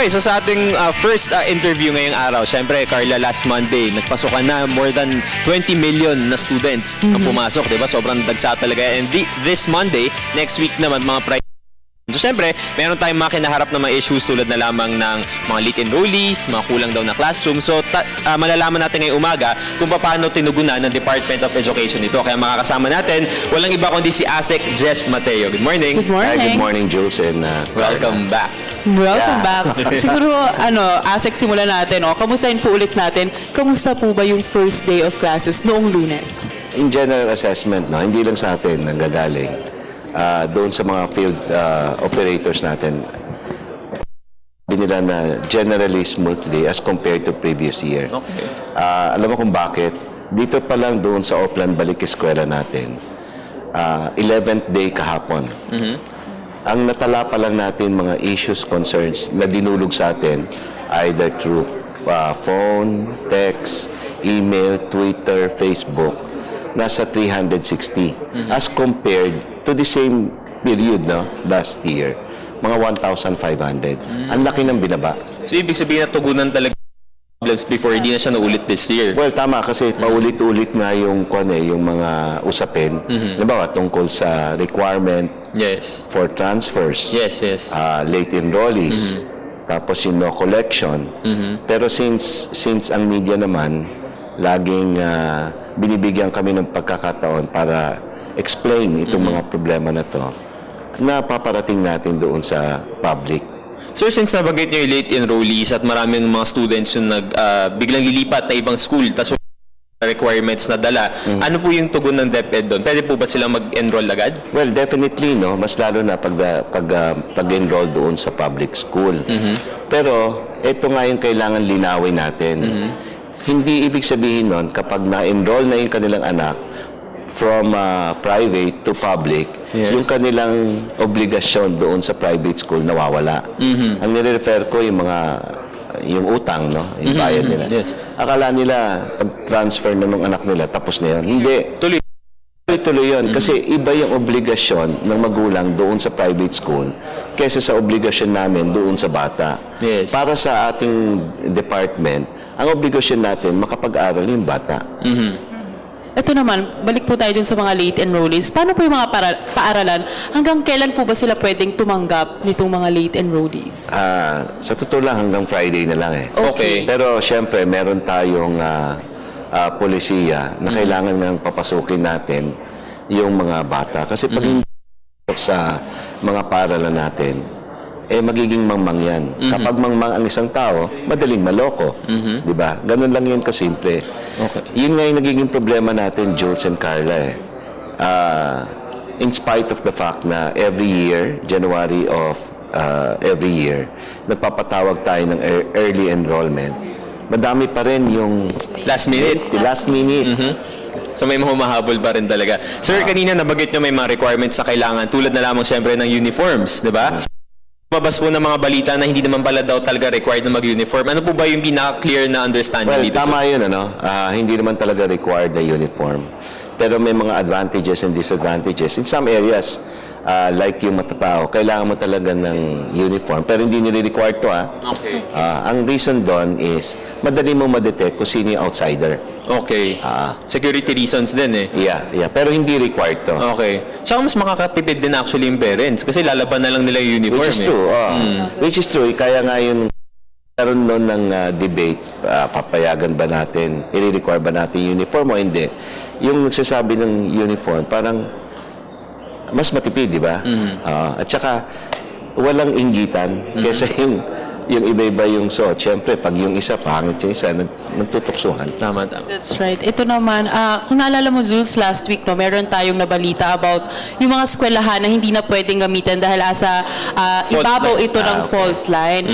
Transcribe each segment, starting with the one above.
Okay, so sa ating first interview ngayong araw, syempre, Carla, last Monday, nagpasokan na more than 20 million na students ang pumasok, di ba? Sobrang dagsa talaga. And this Monday, next week naman, mga so, syempre, meron tayong mga kinaharap na mga issues tulad na lamang ng mga late enrollees, mga kulang daw na classroom. So, malalaman natin ngayong umaga kung paano tinugunan ng Department of Education ito. Kaya makakasama natin, walang iba kundi si ASEC Jess Mateo. Good morning. Good morning. Hi, good morning, Jules, and Welcome back. Welcome back. Siguro, ASEC, simulan natin. Kamustahin po ulit natin. Kamusta po ba yung first day of classes noong Lunes? In general assessment, no, hindi lang sa atin nanggagaling. Doon sa mga field operators natin, sabi nila na generally smoothly as compared to previous year. Okay. Alam mo kung bakit? Dito pa lang doon sa Oplan Balik Eskwela natin, 11th day kahapon. Ang natala pa lang natin mga issues, concerns na dinulog sa atin either through phone, text, email, Twitter, Facebook, nasa 360 as compared to the same period, no, last year, mga 1,500. Ang laki ng binaba. So, ibig sabihin na tugunan talaga problems before, hindi na siya naulit this year. Well, tama kasi paulit-ulit nga yung yung mga usapin. Halimbawa, tungkol sa requirement Yes. for transfers, Yes, yes. late enrollees, tapos yung no collection. Pero since ang media naman, laging binibigyan kami ng pagkakataon para explain itong mga problema na to, na paparating natin doon sa public. Sir, since nabanggit niyo yung late enrollees at maraming mga students yung biglang lilipat na ibang school, tapos requirements na dala, ano po yung tugon ng DepEd doon? Pwede po ba silang mag-enroll agad? Well, definitely, no, mas lalo na pag-enroll doon sa public school. Pero ito nga yung kailangan linawin natin. Hindi ibig sabihin nun, kapag na-enroll na yung kanilang anak from private to public, Yes. yung kanilang obligasyon doon sa private school nawawala. Ang nire-refer ko yung utang, no? Yung bayad nila. Yes. Akala nila, pag-transfer na ng anak nila, tapos na yun. Hindi. Tuloy yun. Kasi iba yung obligasyon ng magulang doon sa private school kaysa sa obligasyon namin doon sa bata. Yes. Para sa ating department, ang obligasyon natin, makapag-aral yung bata. Ito naman, balik po tayo dun sa mga late enrollees. Paano po yung mga paaralan? Hanggang kailan po ba sila pwedeng tumanggap nitong mga late enrollees? Sa totoo lang, hanggang Friday na lang eh. Okay. Pero syempre, meron tayong polisiya na kailangan nang papasukin natin yung mga bata. Kasi pag hindi sa mga paaralan natin, magiging mangmang yan. Kapag mangmang ang isang tao, madaling maloko. Di ba? Ganun lang yun kasimple. Okay. Yun nga yung nagiging problema natin, Jules and Carla eh. In spite of the fact na every year, January of every year, nagpapatawag tayo ng early enrollment. Madami pa rin yung Last minute. last minute. So may humahabol pa rin talaga. Sir, kanina nabanggit nyo may mga requirements sa kailangan tulad na lamang siyempre ng uniforms, di ba? Mabas po ng mga balita na hindi naman pala daw talaga required na mag-uniform. Ano po ba yung pinaka-clear na understanding Well, dito? tama yun, ano? Hindi naman talaga required na uniform. Pero may mga advantages and disadvantages. In some areas, like yung matatao, kailangan mo talaga ng uniform. Pero hindi nire-required to, Okay. Ang reason doon is, madali mo ma-detect kung sino yung outsider. Okay. Security reasons din eh. Yeah. Pero hindi required to. Okay. Tsaka mas makakatipid din actually yung parents kasi lalaban na lang nila yung uniform. Which is true. Which is true. Kaya nga yung karoon noon ng debate, papayagan ba natin, i-require ba natin uniform o hindi? Yung nagsasabi ng uniform, parang mas matipid, di ba? At saka, walang inggitan kesa yung iba-iba yung suot. Siyempre, pag yung isa, pangit yung isa, nagtutuksuhan. Tama. That's right. Ito naman, kung naalala mo, Jules, last week, no, meron tayong nabalita about yung mga eskwelahan na hindi na pwedeng gamitin dahil asa ibabaw line. ito ng fault line.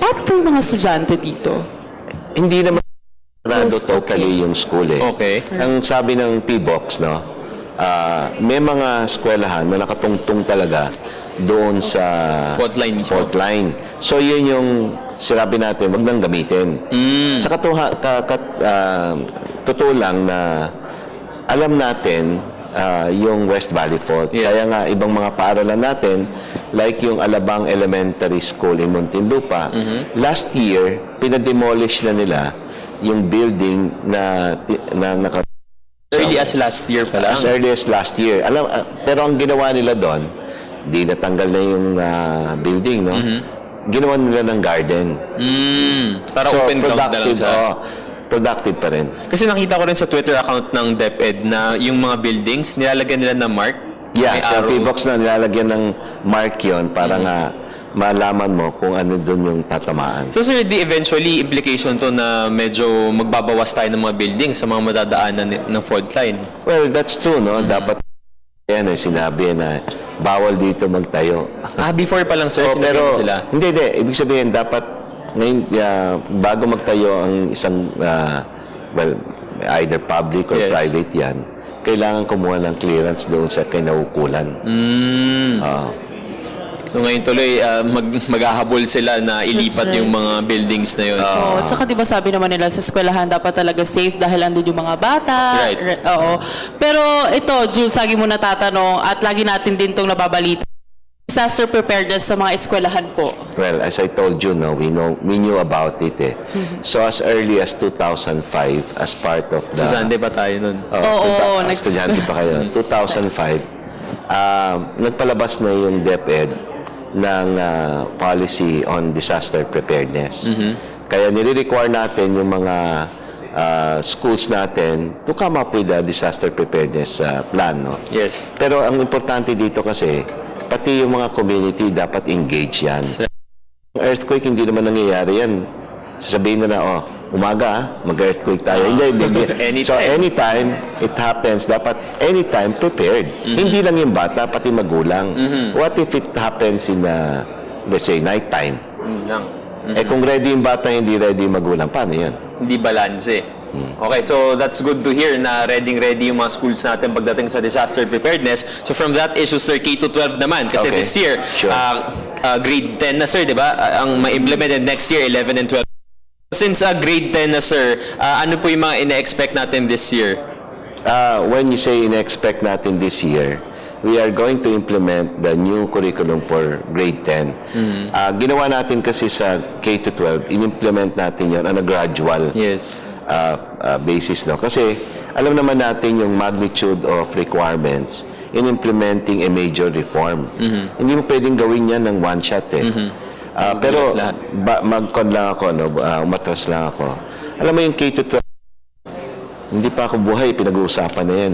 Paano po yung mga estudyante dito? Hindi naman Close, totally yung school eh. Okay. Ang sabi ng P-Box, no, may mga eskwelahan na nakatungtong talaga doon sa Fault line mismo. fault line. So, yun yung sinabi natin, wag nang gamitin. Sa totoo lang na alam natin yung West Valley Fault. Yes. Kaya nga, ibang mga paaralan natin, like yung Alabang Elementary School in Muntinlupa, last year, pinademolish na nila yung building na naka Early as last year pa lang. as early as last year. Pero ang ginawa nila doon, di natanggal na yung building, no? Ginawa nila ng garden. Para open ground na lang sa... productive pa rin. Kasi nakita ko rin sa Twitter account ng DepEd na yung mga buildings, nilalagyan nila ng mark. Yeah, May sa arrow. P-box na nilalagyan ng mark yun para nga malaman mo kung ano doon yung tatamaan. So sir, di eventually implication to na medyo magbabawas tayo ng mga buildings sa mga madadaanan ng fault line. Well, that's true, no? Dapat yan sinabi na bawal dito magtayo. Before pa lang sir, Oh, sinabi pero sila. hindi. Ibig sabihin, dapat ngayon, bago magtayo ang isang, either public or Yes. private yan, kailangan kumuha ng clearance doon sa kinaukulan. Oo. So ngayon tuloy, maghahabol sila na ilipat That's right. yung mga buildings na yun. Oo. Tsaka diba sabi naman nila sa eskwelahan dapat talaga safe dahil andun yung mga bata. That's right. Oo. Pero ito, Jules, lagi mo natatanong at lagi natin din itong nababalita. Disaster preparedness sa mga eskwelahan po. Well, as I told you, no, we knew about it. So as early as 2005, as part of the... Susande pa tayo nun. Oo, estudyante pa kayo. 2005, nagpalabas na yung DepEd ng policy on disaster preparedness. Kaya nire-require natin yung mga schools natin to come up with a disaster preparedness plan. No? Yes. Pero ang importante dito kasi, pati yung mga community dapat engage yan. Yung earthquake, hindi naman nangyayari yan. Sasabihin na umaga, mag-earthquake tayo. Hindi. Anytime. So, anytime it happens, dapat anytime prepared. Hindi lang yung bata, pati magulang. What if it happens in, let's say, nighttime? Lang. Kung ready yung bata, hindi ready yung magulang, paano yan? Hindi balanse. Okay, so that's good to hear na ready yung mga schools natin pagdating sa disaster preparedness. So from that issue, sir, K-12 naman. Kasi Okay. this year, Sure. grade 10 na, sir, di ba? Ang ma-implemented next year, 11 and 12. Since grade 10 na, sir, ano po yung mga ina-expect natin this year? When you say in-expect natin this year, we are going to implement the new curriculum for grade 10. Ginawa natin kasi sa K-12, in-implement natin yon on a gradual Yes. basis. No? Kasi alam naman natin yung magnitude of requirements in implementing a major reform. Hindi mo pwedeng gawin yan ng one shot pero lahat. mag-con lang ako, no? Umatras lang ako. Alam mo yung K-12, hindi pa ako buhay, pinag-uusapan na yan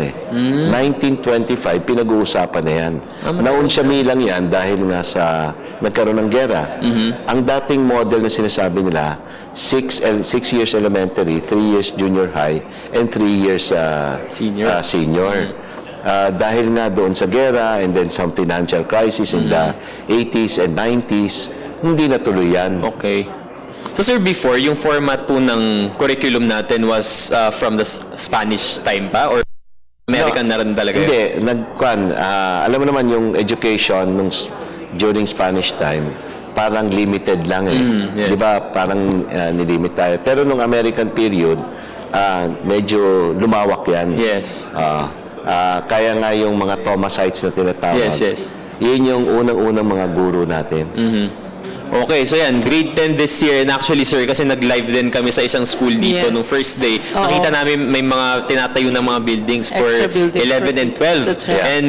1925, pinag-uusapan na yan. Naunsiyami lang yan dahil nga sa nagkaroon ng gera. Ang dating model na sinasabi nila, 6 years elementary, 3 years junior high, and 3 years senior. Dahil nga doon sa gera and then some financial crisis in the 80s and 90s, hindi natuloy yan. Okay. So sir, before, yung format po ng curriculum natin was from the Spanish time pa? Or American na rin talaga yun? Hindi, alam mo naman yung education during Spanish time, parang limited lang yes. Di ba? Parang nilimit tayo. Pero nung American period, medyo lumawak yan. Yes. Kaya nga yung mga Thomasites na tinatawag. Yes. Yun yung unang-unang mga guru natin. Okay, so yan, grade 10 this year. And actually, sir, kasi nag-live din kami sa isang school dito Yes. nung first day. Oo. Nakita namin may mga tinatayo ng mga buildings for Extra buildings 11 and 12. That's right. And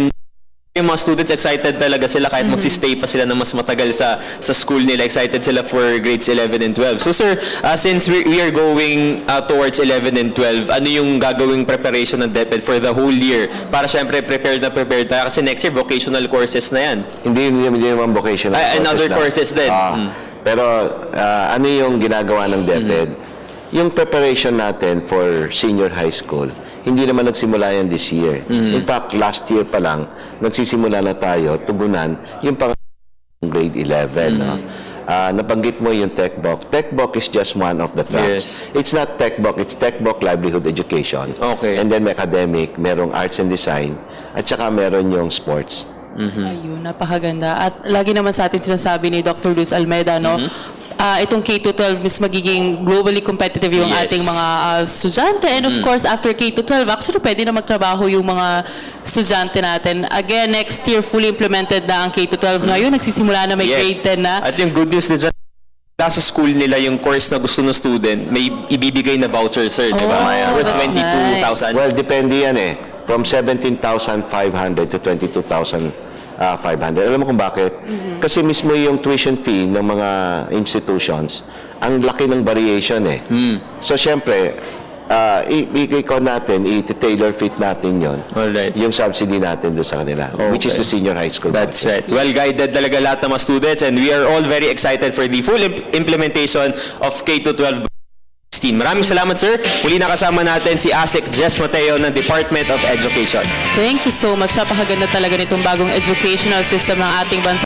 yung mga students, excited talaga sila kahit magsistay pa sila ng mas matagal sa school nila. Excited sila for grades 11 and 12. So sir, since we are going towards 11 and 12, ano yung gagawing preparation ng DepEd for the whole year? Para syempre prepared tayo kasi next year vocational courses na yan. Hindi naman vocational courses And other lang. courses din. Pero ano yung ginagawa ng DepEd? Yung preparation natin for senior high school, hindi naman nagsimula yan this year. In fact, last year pa lang, nagsisimula na tayo, tugunan, yung grade 11. No? Nabanggit mo yung TechBook. TechBook is just one of the tracks. Yes. It's not TechBook, it's TechBook Livelihood Education. Okay. And then may academic, merong arts and design, at saka meron yung sports. Ayun, napakaganda. At lagi naman sa atin sinasabi ni Dr. Luis Almeida, no? itong K-12 is magiging globally competitive yung Yes. ating mga estudyante. And of course, after K-12, actually pwede na magtrabaho yung mga estudyante natin. Again, next year, fully implemented na ang K-12. Ngayon, nagsisimula na may grade 10 na. At yung good news na dyan, sa school nila yung course na gusto ng student, may ibibigay na voucher, sir. Di ba? Oh, Worth that's 22,000. Well, depende yan eh. From 17,500 to 22,500. Alam mo kung bakit? Kasi mismo yung tuition fee ng mga institutions, ang laki ng variation eh. So, syempre, i-ikaw natin, i-tailor fit natin yon Alright. yung subsidy natin doon sa kanila, which is Okay. the senior high school. That's right. Well-guided talaga lahat ng mga students and we are all very excited for the full implementation of K-12. Maraming salamat, sir. Muli nakasama natin si ASEC Jess Mateo ng Department of Education. Thank you so much. Napakaganda talaga nitong bagong educational system ng ating bansa.